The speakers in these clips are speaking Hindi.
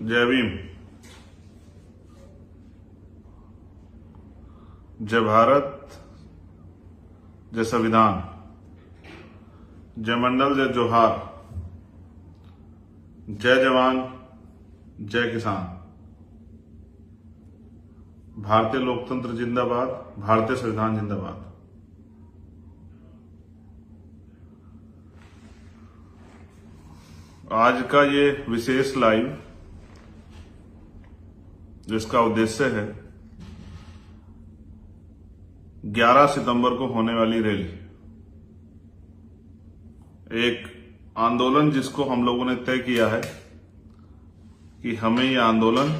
जय भीम, जय भारत, जय संविधान, जय मंडल, जय जोहार, जय जवान, जय किसान। भारतीय लोकतंत्र जिंदाबाद, भारतीय संविधान जिंदाबाद। आज का ये विशेष लाइव जिसका उद्देश्य है 11 सितंबर को होने वाली रैली, एक आंदोलन जिसको हम लोगों ने तय किया है कि हमें यह आंदोलन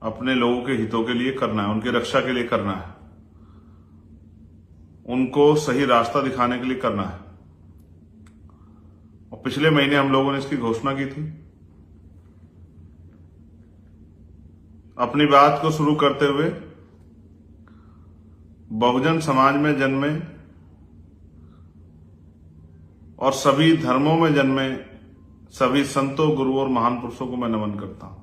अपने लोगों के हितों के लिए करना है, उनकी रक्षा के लिए करना है, उनको सही रास्ता दिखाने के लिए करना है। और पिछले महीने हम लोगों ने इसकी घोषणा की थी। अपनी बात को शुरू करते हुए बहुजन समाज में जन्मे और सभी धर्मों में जन्मे सभी संतों, गुरुओं और महान पुरुषों को मैं नमन करता हूं।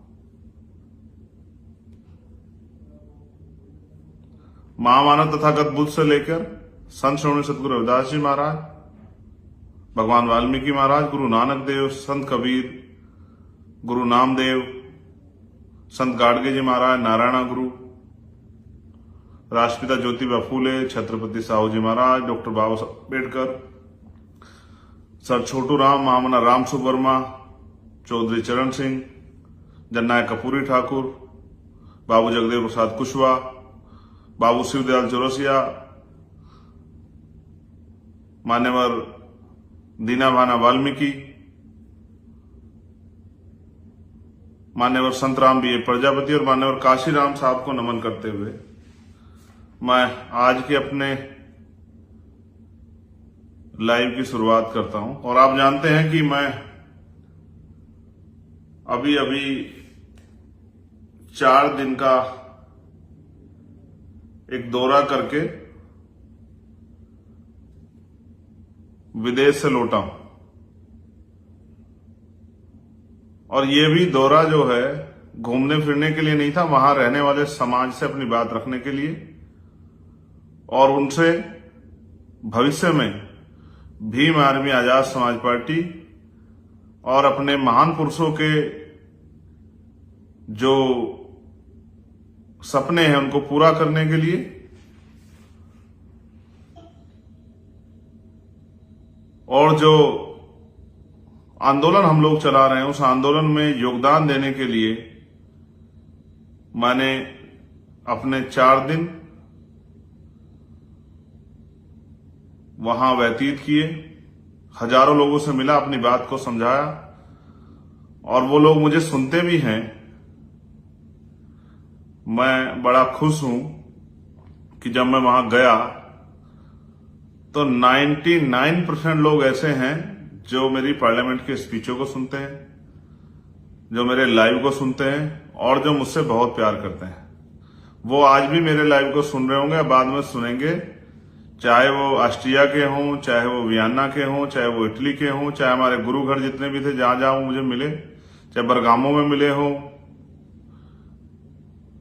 महामानव तथागत बुद्ध से लेकर संत श्रोमणी सतगुरु रविदास जी महाराज, भगवान वाल्मीकि महाराज, गुरु नानक देव, संत कबीर, गुरु नामदेव, संत गाडगे जी महाराज, नारायण गुरु, राष्ट्रपिता ज्योतिबा फूले, छत्रपति साहू जी महाराज, डॉक्टर बाबा साहब अम्बेडकर, सर छोटू राम, महामना राम सुवर्मा, चौधरी चरण सिंह, जननायक कपूरी ठाकुर, बाबू जगदेव प्रसाद कुशवाहा, बाबू शिवदयाल चौरसिया, मान्यवर दीना भाना वाल्मीकि, मान्यवर संतराम बी ए प्रजापति और मान्यवर काशीराम साहब को नमन करते हुए मैं आज के अपने लाइव की शुरुआत करता हूं। और आप जानते हैं कि मैं अभी 4 दिन का एक दौरा करके विदेश से लौटा हूं। और ये भी दौरा जो है घूमने फिरने के लिए नहीं था, वहां रहने वाले समाज से अपनी बात रखने के लिए और उनसे भविष्य में भीम आर्मी आजाद समाज पार्टी और अपने महान पुरुषों के जो सपने हैं उनको पूरा करने के लिए और जो आंदोलन हम लोग चला रहे हैं उस आंदोलन में योगदान देने के लिए मैंने अपने 4 दिन वहां व्यतीत किए। हजारों लोगों से मिला, अपनी बात को समझाया और वो लोग मुझे सुनते भी हैं। मैं बड़ा खुश हूं कि जब मैं वहां गया तो 99% लोग ऐसे हैं जो मेरी पार्लियामेंट के स्पीचों को सुनते हैं, जो मेरे लाइव को सुनते हैं और जो मुझसे बहुत प्यार करते हैं। वो आज भी मेरे लाइव को सुन रहे होंगे, बाद में सुनेंगे, चाहे वो ऑस्ट्रिया के हों, चाहे वो वियना के हों, चाहे वो इटली के हों, चाहे हमारे गुरु घर जितने भी थे जहां जहां वो मुझे मिले, चाहे बरगामो में मिले हों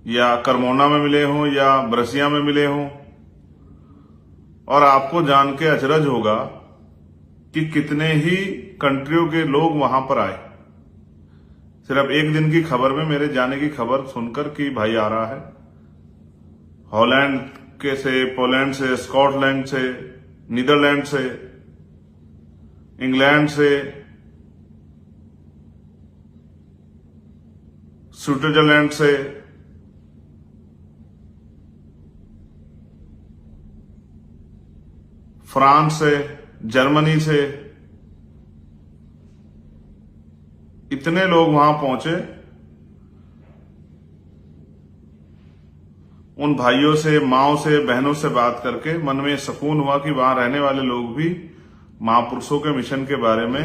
या करमोना में मिले हों या ब्रसिया में मिले हों। और आपको जान के अचरज होगा कि कितने ही कंट्रियों के लोग वहां पर आए, सिर्फ एक दिन की खबर में मेरे जाने की खबर सुनकर कि भाई आ रहा है। हॉलैंड के से, पोलैंड से, स्कॉटलैंड से, नीदरलैंड से, इंग्लैंड से, स्विट्जरलैंड से, फ्रांस से, जर्मनी से, इतने लोग वहां पहुंचे। उन भाइयों से, माओं से, बहनों से बात करके मन में सुकून हुआ कि वहां रहने वाले लोग भी महापुरुषों के मिशन के बारे में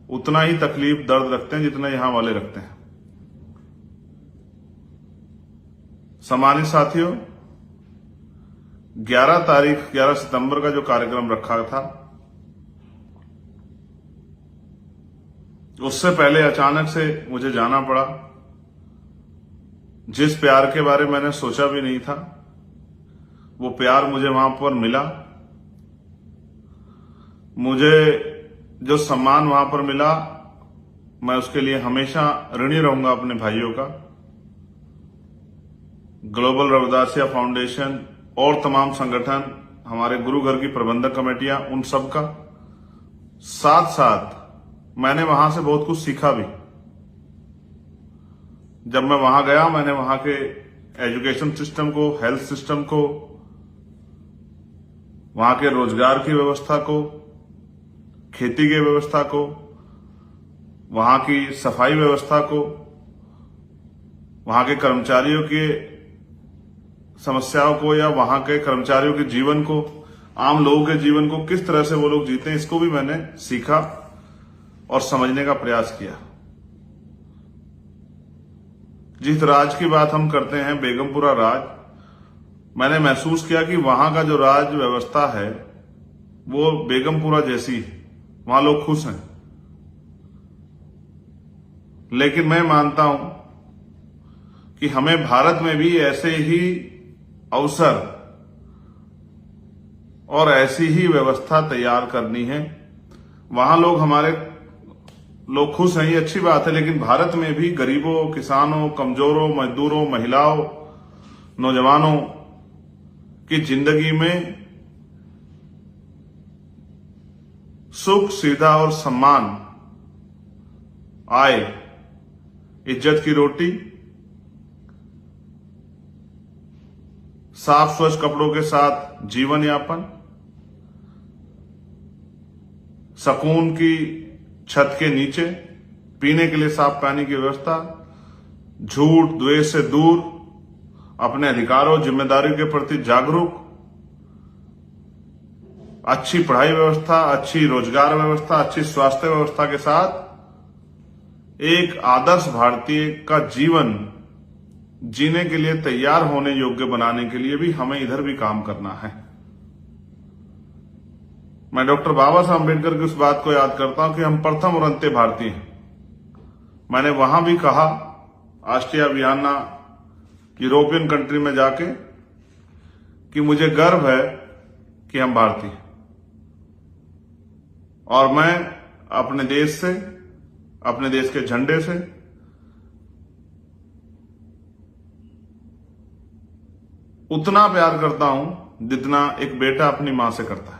उतना ही तकलीफ, दर्द रखते हैं जितना यहां वाले रखते हैं। सम्मानित साथियों, 11 सितंबर का जो कार्यक्रम रखा था उससे पहले अचानक से मुझे जाना पड़ा। जिस प्यार के बारे में मैंने सोचा भी नहीं था, वो प्यार मुझे वहां पर मिला। मुझे जो सम्मान वहां पर मिला, मैं उसके लिए हमेशा ऋणी रहूंगा अपने भाइयों का। ग्लोबल रविदासिया फाउंडेशन और तमाम संगठन, हमारे गुरु घर की प्रबंधक कमेटियां, उन सब का। साथ साथ मैंने वहां से बहुत कुछ सीखा भी। जब मैं वहां गया, मैंने वहां के एजुकेशन सिस्टम को, हेल्थ सिस्टम को, वहां के रोजगार की व्यवस्था को, खेती की व्यवस्था को, वहां की सफाई व्यवस्था को, वहां के कर्मचारियों के समस्याओं को, या वहां के कर्मचारियों के जीवन को, आम लोगों के जीवन को किस तरह से वो लोग जीते हैं, इसको भी मैंने सीखा और समझने का प्रयास किया। जिस राज की बात हम करते हैं, बेगमपुरा राज, मैंने महसूस किया कि वहां का जो राज व्यवस्था है वो बेगमपुरा जैसी है। वहां लोग खुश हैं। लेकिन मैं मानता हूं कि हमें भारत में भी ऐसे ही अवसर और ऐसी ही व्यवस्था तैयार करनी है। वहां लोग, हमारे लोग खुश हैं, ये अच्छी बात है, लेकिन भारत में भी गरीबों, किसानों, कमजोरों, मजदूरों, महिलाओं, नौजवानों की जिंदगी में सुख, सुविधा और सम्मान आए, इज्जत की रोटी, साफ स्वच्छ कपड़ों के साथ जीवन यापन, सुकून की छत के नीचे पीने के लिए साफ पानी की व्यवस्था, झूठ द्वेष से दूर, अपने अधिकारों जिम्मेदारियों के प्रति जागरूक, अच्छी पढ़ाई व्यवस्था, अच्छी रोजगार व्यवस्था, अच्छी स्वास्थ्य व्यवस्था के साथ एक आदर्श भारतीय का जीवन जीने के लिए तैयार होने योग्य बनाने के लिए भी हमें इधर भी काम करना है। मैं डॉक्टर बाबा साहब अम्बेडकर की उस बात को याद करता हूं कि हम प्रथम और अंत्य भारतीय हैं। मैंने वहां भी कहा, ऑस्ट्रिया, वियना, यूरोपियन कंट्री में जाके, कि मुझे गर्व है कि हम भारतीय हैं और मैं अपने देश से, अपने देश के झंडे से उतना प्यार करता हूं जितना एक बेटा अपनी मां से करता है।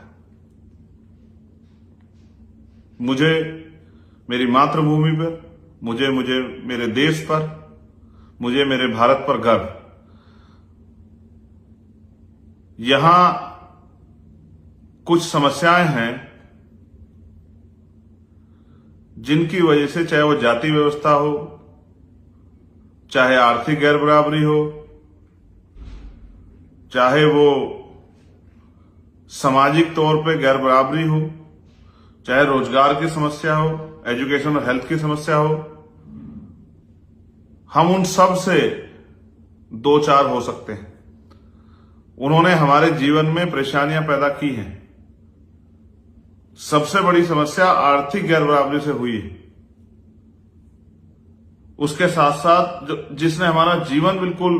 मुझे मेरी मातृभूमि पर, मुझे मेरे देश पर, मुझे मेरे भारत पर गर्व। यहां कुछ समस्याएं हैं जिनकी वजह से, चाहे वो जाति व्यवस्था हो, चाहे आर्थिक गैर बराबरी हो, चाहे वो सामाजिक तौर पे गैर बराबरी हो, चाहे रोजगार की समस्या हो, एजुकेशन और हेल्थ की समस्या हो, हम उन सब से दो चार हो सकते हैं। उन्होंने हमारे जीवन में परेशानियां पैदा की हैं। सबसे बड़ी समस्या आर्थिक गैर बराबरी से हुई है। उसके साथ साथ जिसने हमारा जीवन बिल्कुल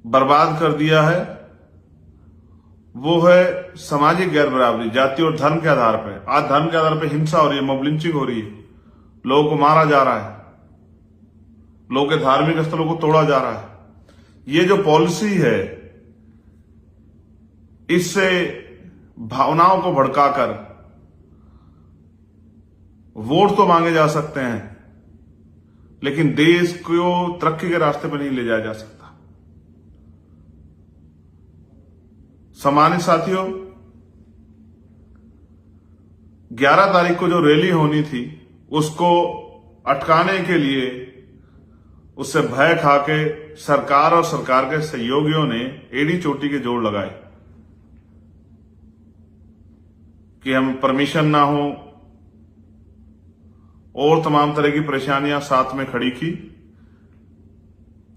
बर्बाद कर दिया है, वो है सामाजिक गैर बराबरी, जाति और धर्म के आधार पर। आज धर्म के आधार पर हिंसा हो रही है, मॉब लिंचिंग हो रही है, लोगों को मारा जा रहा है, लोगों के धार्मिक स्थलों को तोड़ा जा रहा है। ये जो पॉलिसी है, इससे भावनाओं को भड़काकर वोट तो मांगे जा सकते हैं, लेकिन देश को तरक्की के रास्ते पर नहीं ले जाया जा सकता। सम्मानित साथियों, 11 तारीख को जो रैली होनी थी, उसको अटकाने के लिए, उससे भय खाके सरकार और सरकार के सहयोगियों ने एड़ी चोटी के जोड़ लगाए कि हम परमिशन ना हो, और तमाम तरह की परेशानियां साथ में खड़ी की।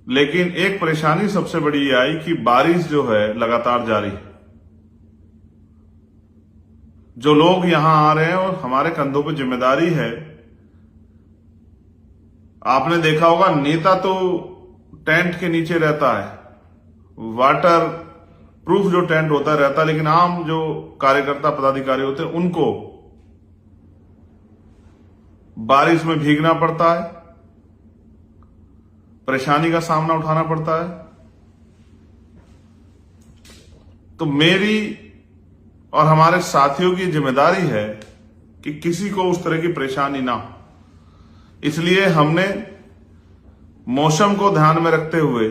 लेकिन एक परेशानी सबसे बड़ी ये आई कि बारिश जो है लगातार जारी है। जो लोग यहां आ रहे हैं और हमारे कंधों पे जिम्मेदारी है। आपने देखा होगा नेता तो टेंट के नीचे रहता है, वाटर प्रूफ जो टेंट होता रहता, लेकिन आम जो कार्यकर्ता पदाधिकारी होते हैं उनको बारिश में भीगना पड़ता है, परेशानी का सामना उठाना पड़ता है। तो मेरी और हमारे साथियों की जिम्मेदारी है कि किसी को उस तरह की परेशानी ना हो। इसलिए हमने मौसम को ध्यान में रखते हुए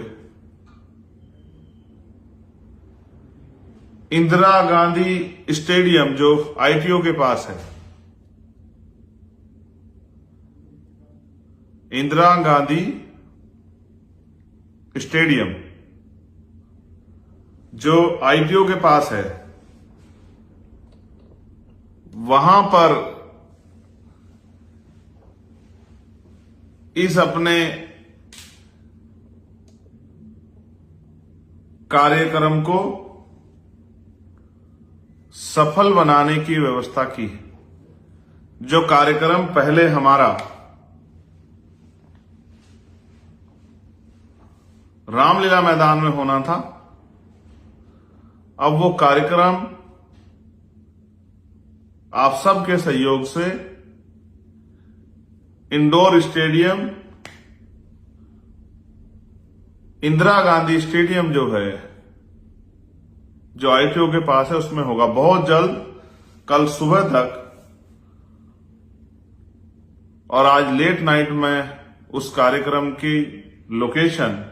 इंदिरा गांधी स्टेडियम जो आईटीओ के पास है, इंदिरा गांधी स्टेडियम जो आईटीओ के पास है, वहां पर इस अपने कार्यक्रम को सफल बनाने की व्यवस्था की। जो कार्यक्रम पहले हमारा रामलीला मैदान में होना था, अब वो कार्यक्रम आप सबके सहयोग से indoor stadium Indira Gandhi stadium जो है, जो आईटीओ के पास है, उसमें होगा बहुत जल्द, कल सुबह तक। और आज लेट नाइट में उस कार्यक्रम की लोकेशन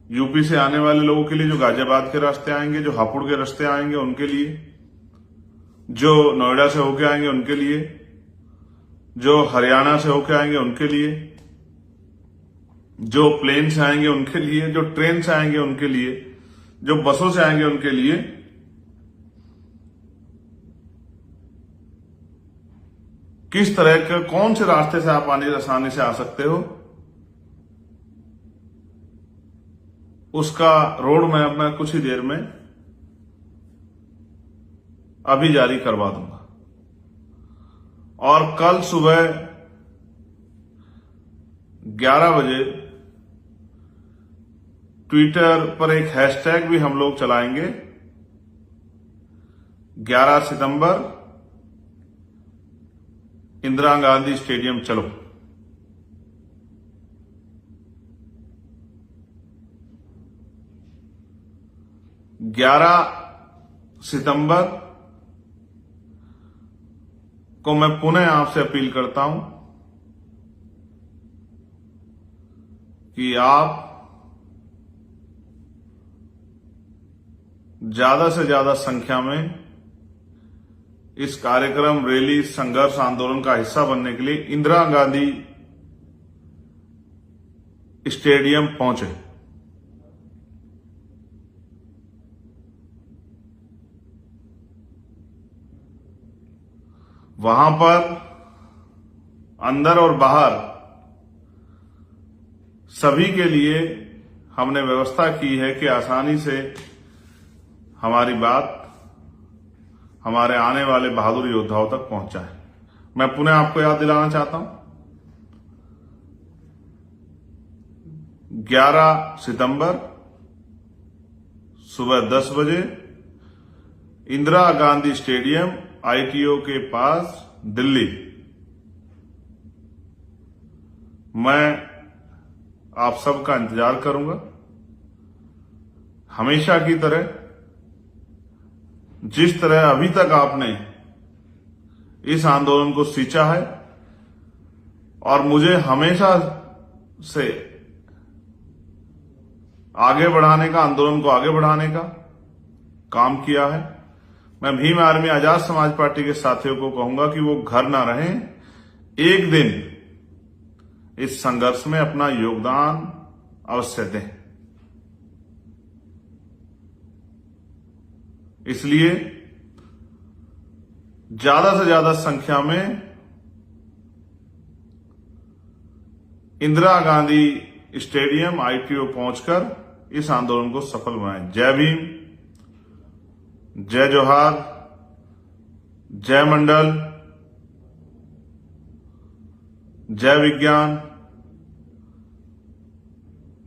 यूपी से आने वाले लोगों के लिए, जो गाजियाबाद के रास्ते आएंगे, जो हापुड़ के रास्ते आएंगे उनके लिए, जो नोएडा से होके आएंगे उनके लिए, जो हरियाणा से होके आएंगे उनके लिए, जो प्लेन से आएंगे उनके लिए, जो ट्रेन से आएंगे उनके लिए, जो बसों से आएंगे उनके लिए। किस तरह के कौन से रास्ते से आप आसानी से आ सकते हो, उसका रोड मैप मैं कुछ ही देर में अभी जारी करवा दूंगा। और कल सुबह 11 बजे ट्विटर पर एक हैशटैग भी हम लोग चलाएंगे, 11 सितंबर इंदिरा गांधी स्टेडियम चलो। सितंबर को मैं पुनः आपसे अपील करता हूं कि आप ज्यादा से ज्यादा संख्या में इस कार्यक्रम, रैली, संघर्ष आंदोलन का हिस्सा बनने के लिए इंदिरा गांधी स्टेडियम पहुंचे। वहां पर अंदर और बाहर सभी के लिए हमने व्यवस्था की है कि आसानी से हमारी बात हमारे आने वाले बहादुर योद्धाओं तक पहुंचाए। मैं पुनः आपको याद दिलाना चाहता हूं, 11 सितंबर सुबह 10 बजे इंदिरा गांधी स्टेडियम आईटीओ के पास दिल्ली। मैं आप सबका इंतजार करूंगा। हमेशा की तरह, जिस तरह अभी तक आपने इस आंदोलन को सींचा है और मुझे हमेशा से आगे बढ़ाने का, आंदोलन को आगे बढ़ाने का काम किया है, मैं भीम आर्मी आजाद समाज पार्टी के साथियों को कहूंगा कि वो घर ना रहें, एक दिन इस संघर्ष में अपना योगदान अवश्य दें। इसलिए ज्यादा से ज्यादा संख्या में इंदिरा गांधी स्टेडियम आईटीओ पहुंचकर इस आंदोलन को सफल बनाएं। जय भीम, जय जोहार, जय मंडल, जय विज्ञान,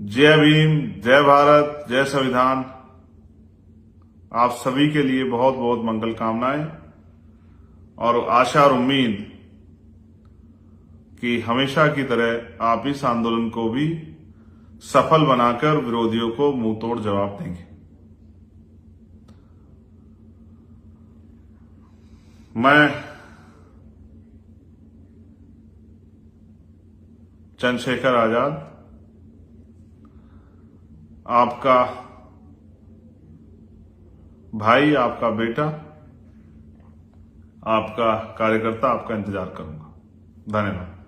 जय भीम, जय भारत, जय संविधान। आप सभी के लिए बहुत बहुत मंगल कामनाएं और आशा और उम्मीद कि हमेशा की तरह आप इस आंदोलन को भी सफल बनाकर विरोधियों को मुंहतोड़ जवाब देंगे। मैं चंद्रशेखर आजाद, आपका भाई, आपका बेटा, आपका कार्यकर्ता, आपका इंतजार करूंगा। धन्यवाद।